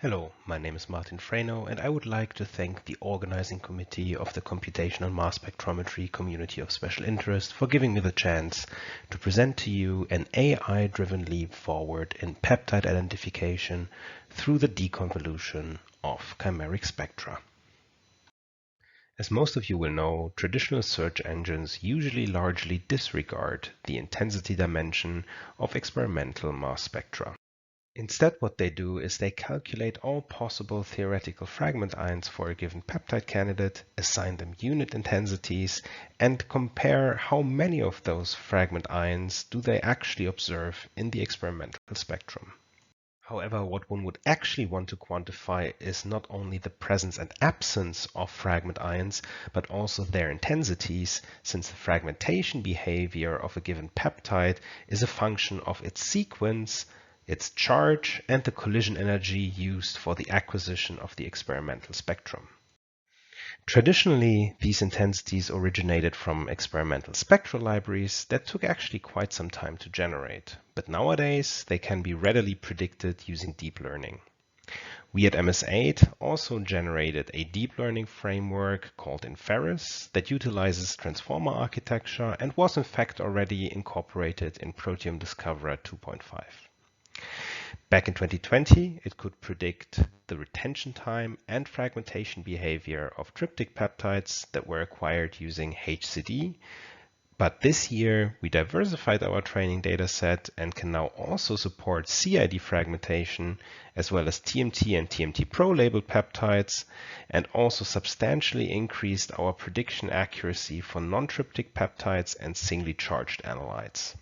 Hello, my name is Martin Frejno, and I would like to thank the organizing committee of the Computational Mass Spectrometry Community of Special Interest for giving me the chance to present to you an AI-driven leap forward in peptide identification through the deconvolution of chimeric spectra. As most of you will know, traditional search engines usually largely disregard the intensity dimension of experimental mass spectra. Instead, what they do is they calculate all possible theoretical fragment ions for a given peptide candidate, assign them unit intensities, and compare how many of those fragment ions do they actually observe in the experimental spectrum. However, what one would actually want to quantify is not only the presence and absence of fragment ions, but also their intensities, since the fragmentation behavior of a given peptide is a function of its sequence, its charge, and the collision energy used for the acquisition of the experimental spectrum. Traditionally, these intensities originated from experimental spectral libraries that took actually quite some time to generate, but nowadays they can be readily predicted using deep learning. We at MS8 also generated a deep learning framework called Inferis that utilizes transformer architecture and was in fact already incorporated in Proteome Discoverer 2.5. Back in 2020, it could predict the retention time and fragmentation behavior of triptych peptides that were acquired using HCD. But this year, we diversified our training dataset and can now also support CID fragmentation, as well as TMT and TMT Pro labeled peptides, and also substantially increased our prediction accuracy for non-triptych peptides and singly charged analytes.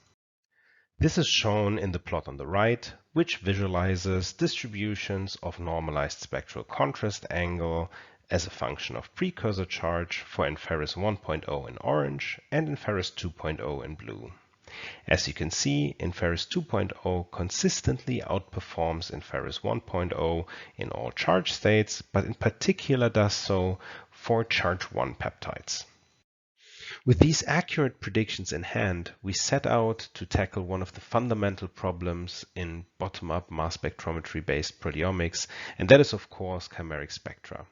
This is shown in the plot on the right, which visualizes distributions of normalized spectral contrast angle as a function of precursor charge for Inferis 1.0 in orange and Inferis 2.0 in blue. As you can see, Inferis 2.0 consistently outperforms Inferis 1.0 in all charge states, but in particular does so for charge 1 peptides. With these accurate predictions in hand, we set out to tackle one of the fundamental problems in bottom-up mass spectrometry-based proteomics, and that is, of course, chimeric spectra.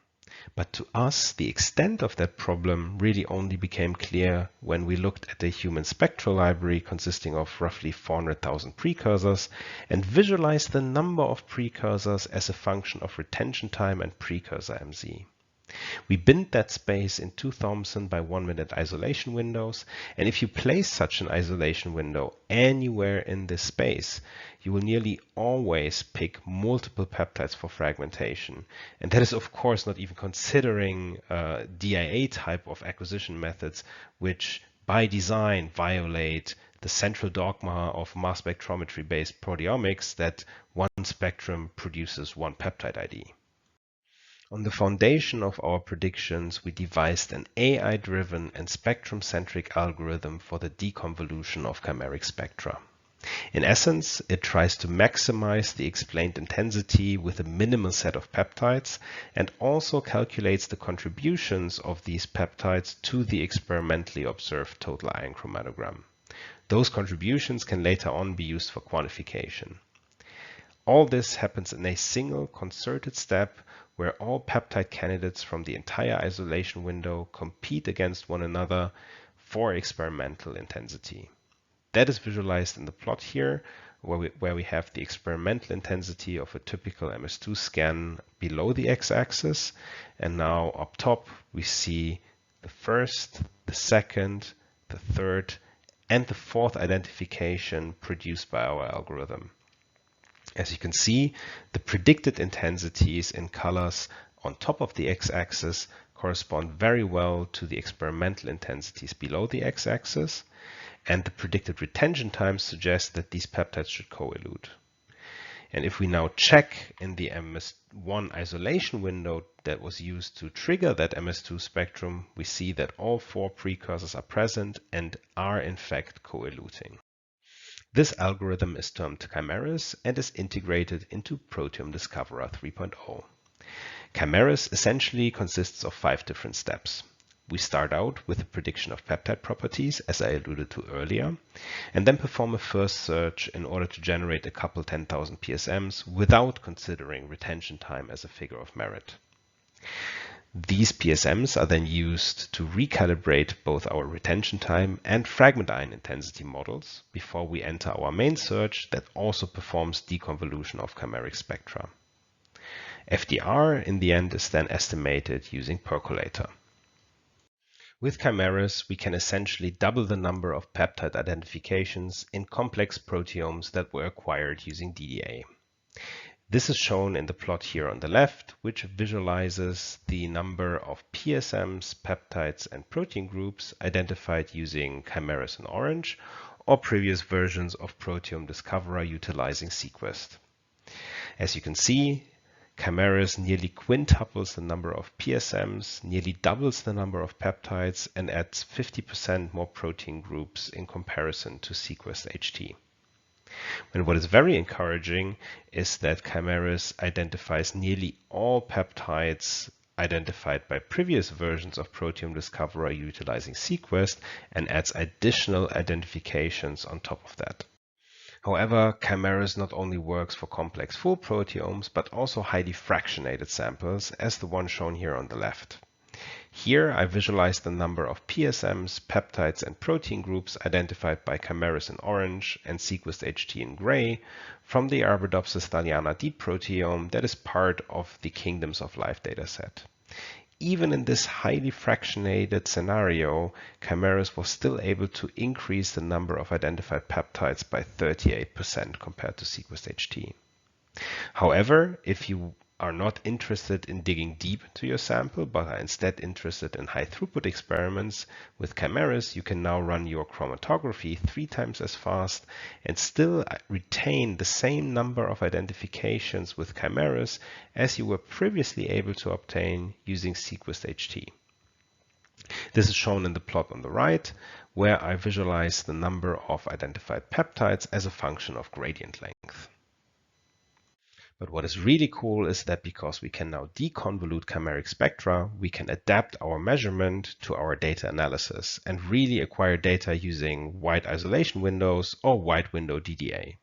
But to us, the extent of that problem really only became clear when we looked at the human spectral library consisting of roughly 400,000 precursors and visualized the number of precursors as a function of retention time and precursor MZ. We binned that space in 2 Thomson by 1 minute isolation windows, and if you place such an isolation window anywhere in this space, you will nearly always pick multiple peptides for fragmentation. And that is of course not even considering DIA type of acquisition methods, which by design violate the central dogma of mass spectrometry-based proteomics that one spectrum produces one peptide ID. On the foundation of our predictions, we devised an AI-driven and spectrum-centric algorithm for the deconvolution of chimeric spectra. In essence, it tries to maximize the explained intensity with a minimal set of peptides and also calculates the contributions of these peptides to the experimentally observed total ion chromatogram. Those contributions can later on be used for quantification. All this happens in a single concerted step where all peptide candidates from the entire isolation window compete against one another for experimental intensity. That is visualized in the plot here, where we have the experimental intensity of a typical MS2 scan below the x-axis, and now up top we see the first, the second, the third, and the fourth identification produced by our algorithm. As you can see, the predicted intensities in colors on top of the x-axis correspond very well to the experimental intensities below the x-axis, and the predicted retention times suggest that these peptides should co-elute. And if we now check in the MS1 isolation window that was used to trigger that MS2 spectrum, we see that all 4 precursors are present and are in fact co-eluting. This algorithm is termed Chimeris and is integrated into Proteome Discoverer 3.0. Chimeris essentially consists of 5 different steps. We start out with a prediction of peptide properties, as I alluded to earlier, and then perform a first search in order to generate a couple 10,000 PSMs without considering retention time as a figure of merit. These PSMs are then used to recalibrate both our retention time and fragment ion intensity models before we enter our main search that also performs deconvolution of chimeric spectra. FDR in the end is then estimated using percolator. With chimeras, we can essentially double the number of peptide identifications in complex proteomes that were acquired using DDA. This is shown in the plot here on the left, which visualizes the number of PSMs, peptides, and protein groups identified using chimeras in orange, or previous versions of Proteome Discoverer utilizing sequest. As you can see, chimeras nearly quintuples the number of PSMs, nearly doubles the number of peptides, and adds 50% more protein groups in comparison to sequest HT. And what is very encouraging is that chimeras identifies nearly all peptides identified by previous versions of Proteome Discoverer utilizing sequest and adds additional identifications on top of that. However, chimeras not only works for complex full proteomes, but also highly fractionated samples, as the one shown here on the left. Here, I visualize the number of PSMs, peptides, and protein groups identified by chimeras in orange and sequest HT in gray from the Arabidopsis thaliana deep proteome that is part of the Kingdoms of Life dataset. Even in this highly fractionated scenario, chimeras was still able to increase the number of identified peptides by 38% compared to sequest HT. However, if you are not interested in digging deep into your sample, but are instead interested in high throughput experiments with chimeras, you can now run your chromatography 3 times as fast and still retain the same number of identifications with chimeras as you were previously able to obtain using sequest HT. This is shown in the plot on the right, where I visualize the number of identified peptides as a function of gradient length. But what is really cool is that because we can now deconvolute chimeric spectra, we can adapt our measurement to our data analysis and really acquire data using wide isolation windows or wide window DDA.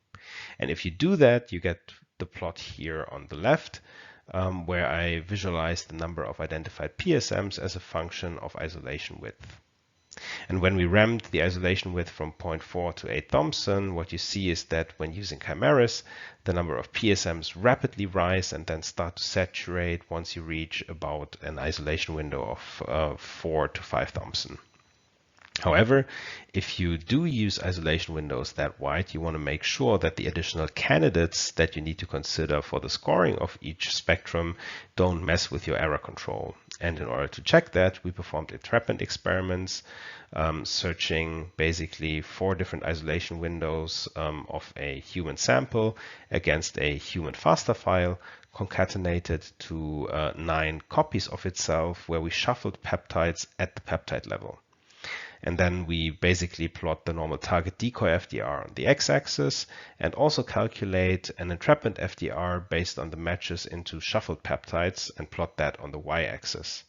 And if you do that, you get the plot here on the left, where I visualize the number of identified PSMs as a function of isolation width. And when we ramped the isolation width from 0.4 to 8 Thomson, what you see is that when using chimeras, the number of PSMs rapidly rise and then start to saturate once you reach about an isolation window of 4 to 5 Thomson. However, if you do use isolation windows that wide, you want to make sure that the additional candidates that you need to consider for the scoring of each spectrum don't mess with your error control. And in order to check that, we performed entrapment experiments, searching basically 4 different isolation windows of a human sample against a human FASTA file, concatenated to 9 copies of itself, where we shuffled peptides at the peptide level. And then we basically plot the normal target decoy FDR on the x-axis and also calculate an entrapment FDR based on the matches into shuffled peptides and plot that on the y-axis.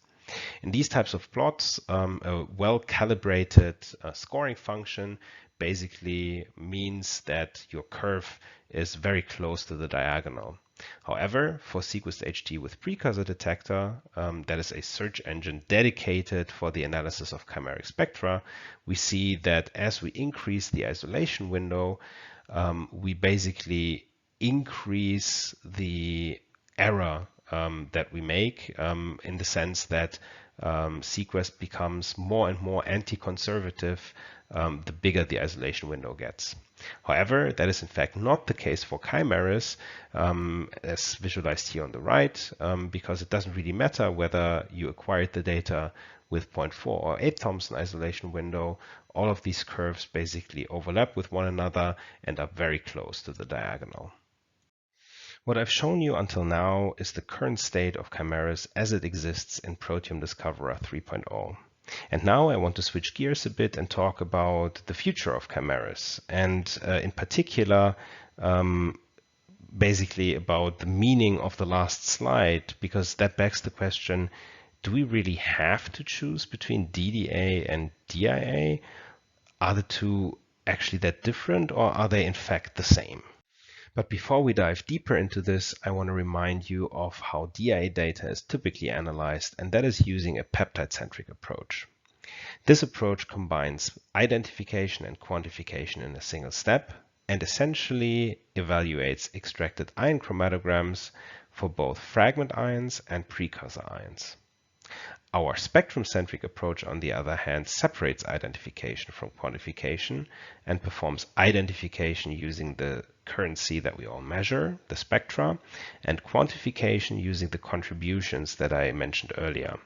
In these types of plots, a well-calibrated scoring function basically means that your curve is very close to the diagonal. However, for sequest HT with precursor detector, that is a search engine dedicated for the analysis of chimeric spectra, we see that as we increase the isolation window, we basically increase the error that we make in the sense that sequest becomes more and more anti-conservative the bigger the isolation window gets. However, that is in fact not the case for chimeras, as visualized here on the right, because it doesn't really matter whether you acquired the data with 0.4 or 8 Thomson isolation window. All of these curves basically overlap with one another and are very close to the diagonal. What I've shown you until now is the current state of chimeras as it exists in Proteome Discoverer 3.0. And now I want to switch gears a bit and talk about the future of chimeras, and in particular, basically about the meaning of the last slide, because that begs the question, do we really have to choose between DDA and DIA? Are the two actually that different, or are they in fact the same? But before we dive deeper into this, I want to remind you of how DIA data is typically analyzed, and that is using a peptide-centric approach. This approach combines identification and quantification in a single step and essentially evaluates extracted ion chromatograms for both fragment ions and precursor ions. Our spectrum-centric approach, on the other hand, separates identification from quantification and performs identification using the currency that we all measure, the spectra, and quantification using the contributions that I mentioned earlier.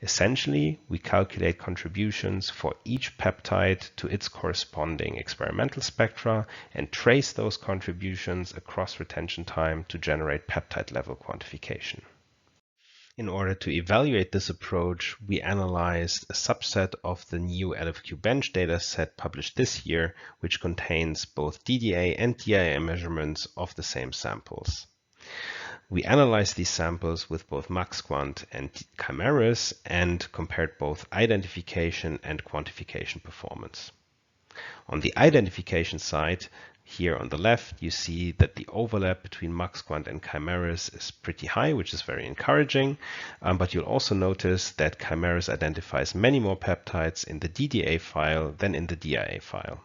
Essentially, we calculate contributions for each peptide to its corresponding experimental spectra and trace those contributions across retention time to generate peptide-level quantification. In order to evaluate this approach, we analyzed a subset of the new LFQ bench dataset published this year, which contains both DDA and DIA measurements of the same samples. We analyzed these samples with both MaxQuant and Chimeris and compared both identification and quantification performance. On the identification side, here on the left, you see that the overlap between MaxQuant and Chimeris is pretty high, which is very encouraging. But you'll also notice that Chimeris identifies many more peptides in the DDA file than in the DIA file.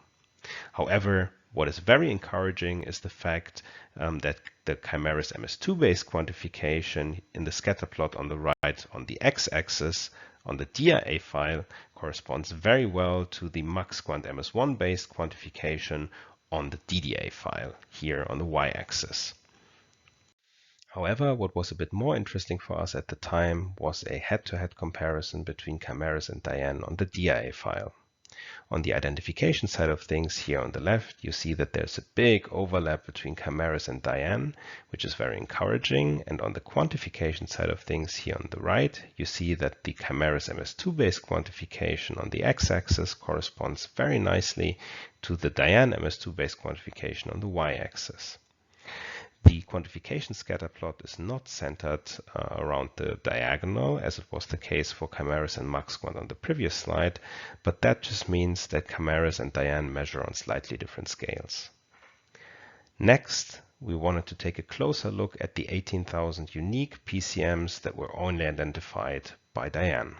However, what is very encouraging is the fact that the Chimeris MS2-based quantification in the scatter plot on the right on the x-axis on the DIA file corresponds very well to the MaxQuant MS1-based quantification on the DDA file here on the y-axis. However, what was a bit more interesting for us at the time was a head-to-head comparison between Chimeris and Diane on the DIA file. On the identification side of things, here on the left, you see that there's a big overlap between Chimeris and Diane, which is very encouraging. And on the quantification side of things, here on the right, you see that the Chimeris MS2-based quantification on the x-axis corresponds very nicely to the Diane MS2-based quantification on the y-axis. The quantification scatter plot is not centered around the diagonal, as it was the case for Chimeris and MaxQuant on the previous slide, but that just means that Chimeris and Diane measure on slightly different scales. Next, we wanted to take a closer look at the 18,000 unique PCMs that were only identified by Diane.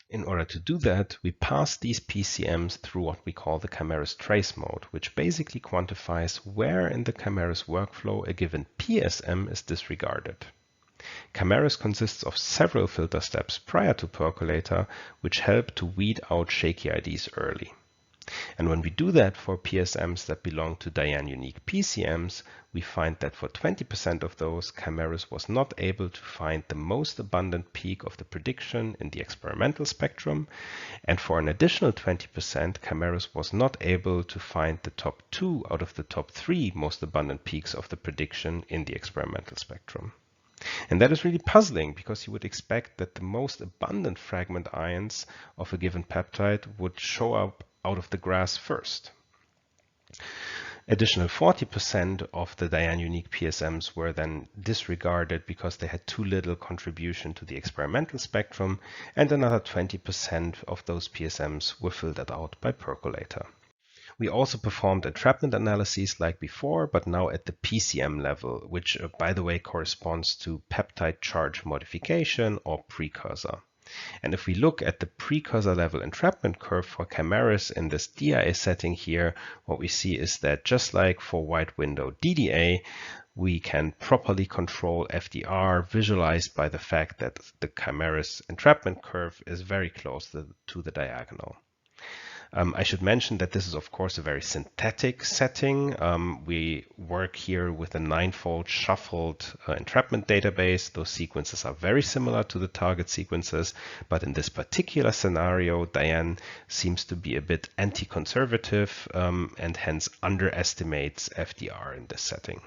In order to do that, we pass these PCMs through what we call the Chimeris trace mode, which basically quantifies where in the Chimeris workflow a given PSM is disregarded. Chimeris consists of several filter steps prior to percolator, which help to weed out shaky IDs early. And when we do that for PSMs that belong to Diane unique PCMs, we find that for 20% of those, Chimeris was not able to find the most abundant peak of the prediction in the experimental spectrum. And for an additional 20%, Chimeris was not able to find the top 2 out of the top 3 most abundant peaks of the prediction in the experimental spectrum. And that is really puzzling, because you would expect that the most abundant fragment ions of a given peptide would show up out of the grass first. Additional 40% of the Diane unique PSMs were then disregarded because they had too little contribution to the experimental spectrum, and another 20% of those PSMs were filtered out by percolator. We also performed entrapment analyses like before, but now at the PCM level, which by the way corresponds to peptide charge modification or precursor. And if we look at the precursor level entrapment curve for Chimeris in this DIA setting here, what we see is that just like for wide window DDA, we can properly control FDR visualized by the fact that the Chimeris entrapment curve is very close to the diagonal. I should mention that this is, of course, a very synthetic setting. We work here with a 9-fold shuffled entrapment database. Those sequences are very similar to the target sequences, but in this particular scenario, Diane seems to be a bit anti-conservative and hence underestimates FDR in this setting.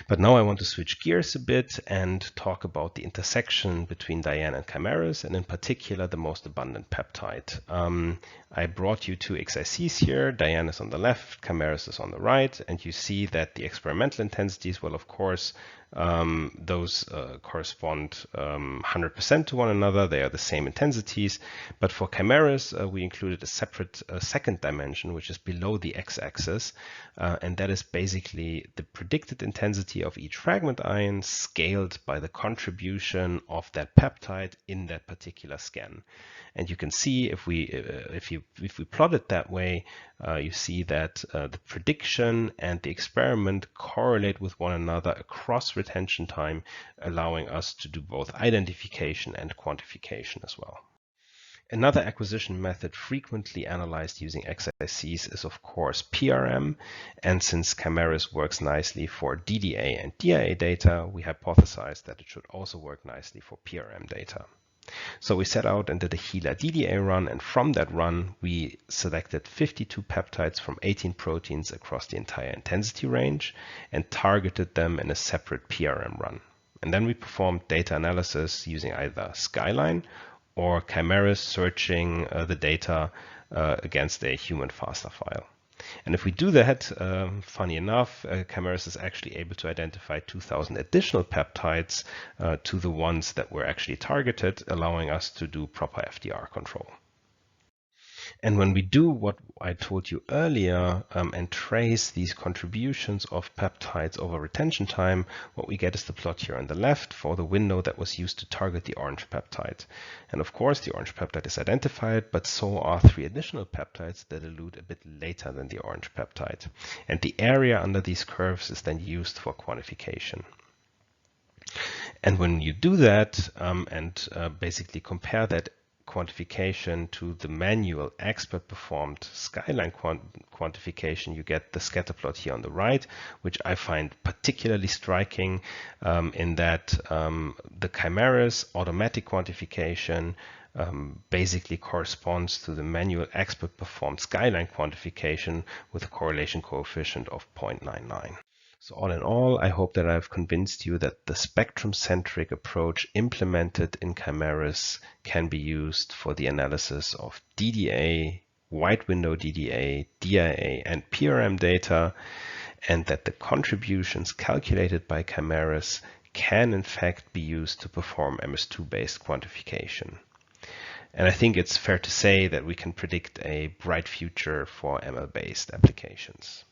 But now I want to switch gears a bit and talk about the intersection between Diane and Chimeris, and in particular the most abundant peptide. I brought you two XICs here. Diane is on the left, Chimeris is on the right, and you see that the experimental intensities will of course Those correspond 100% to one another. They are the same intensities. But for chimeras, we included a separate second dimension, which is below the x-axis. And that is basically the predicted intensity of each fragment ion scaled by the contribution of that peptide in that particular scan. And you can see if we plot it that way, you see that the prediction and the experiment correlate with one another across retention time, allowing us to do both identification and quantification as well. Another acquisition method frequently analyzed using XICs is, of course, PRM. And since chimeras works nicely for DDA and DIA data, we hypothesized that it should also work nicely for PRM data. So we set out and did a HeLa DDA run, and from that run, we selected 52 peptides from 18 proteins across the entire intensity range and targeted them in a separate PRM run. And then we performed data analysis using either Skyline or chimeras searching the data against a human FASTA file. And if we do that, funny enough, chimeras is actually able to identify 2,000 additional peptides to the ones that were actually targeted, allowing us to do proper FDR control. And when we do what I told you earlier and trace these contributions of peptides over retention time, what we get is the plot here on the left for the window that was used to target the orange peptide. And of course, the orange peptide is identified, but so are 3 additional peptides that elute a bit later than the orange peptide. And the area under these curves is then used for quantification. And when you do that and basically compare that quantification to the manual expert performed Skyline quantification, you get the scatter plot here on the right, which I find particularly striking in that the chimeras automatic quantification basically corresponds to the manual expert performed Skyline quantification with a correlation coefficient of 0.99. So all in all, I hope that I've convinced you that the spectrum-centric approach implemented in chimeras can be used for the analysis of DDA, wide window DDA, DIA, and PRM data, and that the contributions calculated by chimeras can in fact be used to perform MS2-based quantification. And I think it's fair to say that we can predict a bright future for ML-based applications.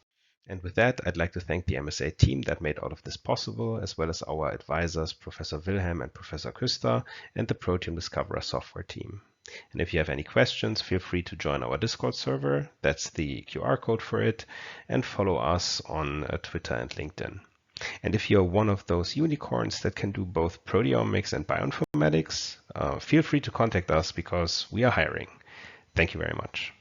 And with that, I'd like to thank the MSA team that made all of this possible, as well as our advisors, Professor Wilhelm and Professor Küster, and the Proteome Discoverer software team. And if you have any questions, feel free to join our Discord server. That's the QR code for it, and follow us on Twitter and LinkedIn. And if you're one of those unicorns that can do both proteomics and bioinformatics, feel free to contact us because we are hiring. Thank you very much.